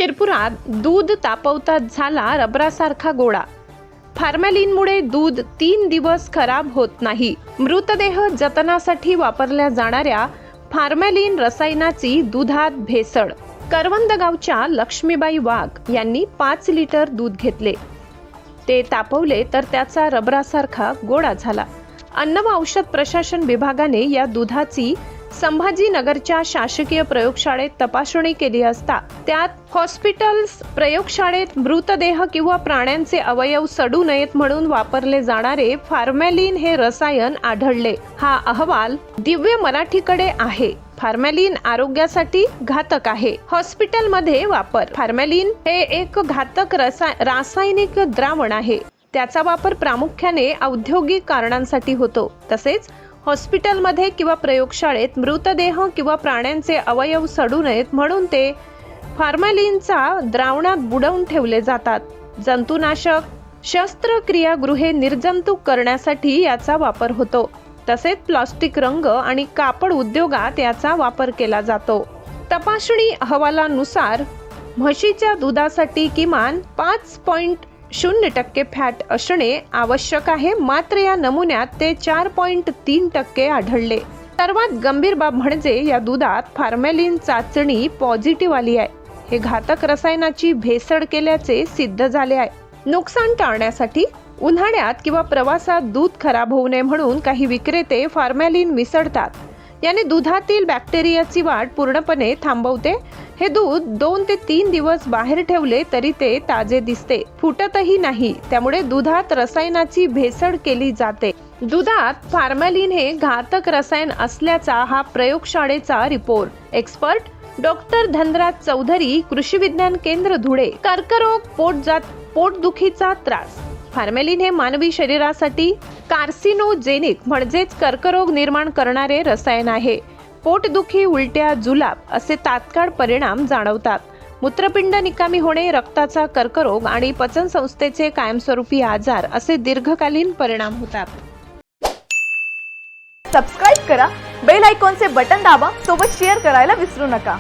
शिरपुरात दूध तापवतात झाला रबरासारखा गोळा। फॉर्मॅलिनमुळे दूध 3 दिवस खराब होत नाही। मृतदेह जतनासाठी वापरल्या जाणाऱ्या फॉर्मॅलिन रसायनाची दुधात भेसळ। करवंद गावच्या लक्ष्मीबाई वाघ यांनी 5 लिटर दूध घेतले, ते तापवले तर त्याचा रबरासारखा गोळा झाला। अन्न व औषध प्रशासन विभागाने या दुधाची संभाजीनगरच्या शासकीय प्रयोगशाळेत तपासणी केली असता त्यात हॉस्पिटल्स प्रयोगशाळेत मृतदेह किंवा प्राण्यांचे अवयव सडू नयेत म्हणून वापरले जाणारे फॉर्मॅलिन हे रसायन आढळले। हा अहवाल दिव्य मराठीकडे आहे। फॉर्मॅलिन आरोग्यासाठी घातक आहे। हॉस्पिटलमध्ये वापर। फॉर्मॅलिन हे एक घातक रासायनिक द्रावण आहे। त्याचा वापर प्रामुख्याने औद्योगिक कारणांसाठी होतो। तसेच हॉस्पिटलमध्ये किंवा प्रयोगशाळेत मृतदेह किंवा प्राण्यांचे अवयव सडू नयेत म्हणून ते फॉर्मॅलिनचा द्रावणात बुडवून ठेवले जातात। जंतुनाशक शस्त्रक्रियागृहे निर्जंतुक करण्यासाठी याचा वापर होतो। तसेच प्लास्टिक रंग आणि कापड उद्योगात याचा वापर केला जातो। तपासणी अहवालानुसार म्हशीच्या दुधासाठी किमान 5.0% फॅट असणे आवश्यक आहे, मात्र या नमुन्यात ते 4.3% आढळले। सर्वात गंभीर बाब म्हणजे या दुधात फॉर्मॅलिन चाचणी पॉझिटिव्ह आली आहे। हे घातक रसायनाची भेसळ केल्याचे सिद्ध झाले आहे। नुकसान टाळण्यासाठी उन्हाळ्यात किंवा प्रवासात दूध खराब होऊ नये म्हणून काही विक्रेते फॉर्मॅलिन मिसळतात। याने दुधातील बॅक्टेरियाची वाढ पूर्णपणे थांबवते। हे दूध 2 ते 3 दिवस बाहेर ठेवले तरी ते ताजे दिसते, फुटतही नाही। त्यामुळे दुधात रसायनाची भेसळ केली जाते। दुधात फॉर्मॅलिन हे घातक रसायन असल्याचा हा प्रयोगशाळेचा report. Expert doctor Dhanraj Chaudhari, कृषी विज्ञान केंद्र धुळे। कर्करोग, पोटदुखीचा त्रास। फॉर्मॅलिन हे मानवी शरीरासाठी कार्सिनोजेनिक म्हणजेच कर्करोग निर्माण करणारे रसायन आहे। पोटदुखी, उलट्या, जुलाब असे तात्काळ परिणाम जाणवतात। मूत्रपिंड निकामी होणे, रक्ताचा कर्करोग आणि पचन संस्थेचे कायमस्वरूपी आजार असे दीर्घकालीन परिणाम होतात। सबस्क्राइब करा, बेल आयकॉनचे बटन दाबा, सोबत शेअर करायला विसरू नका।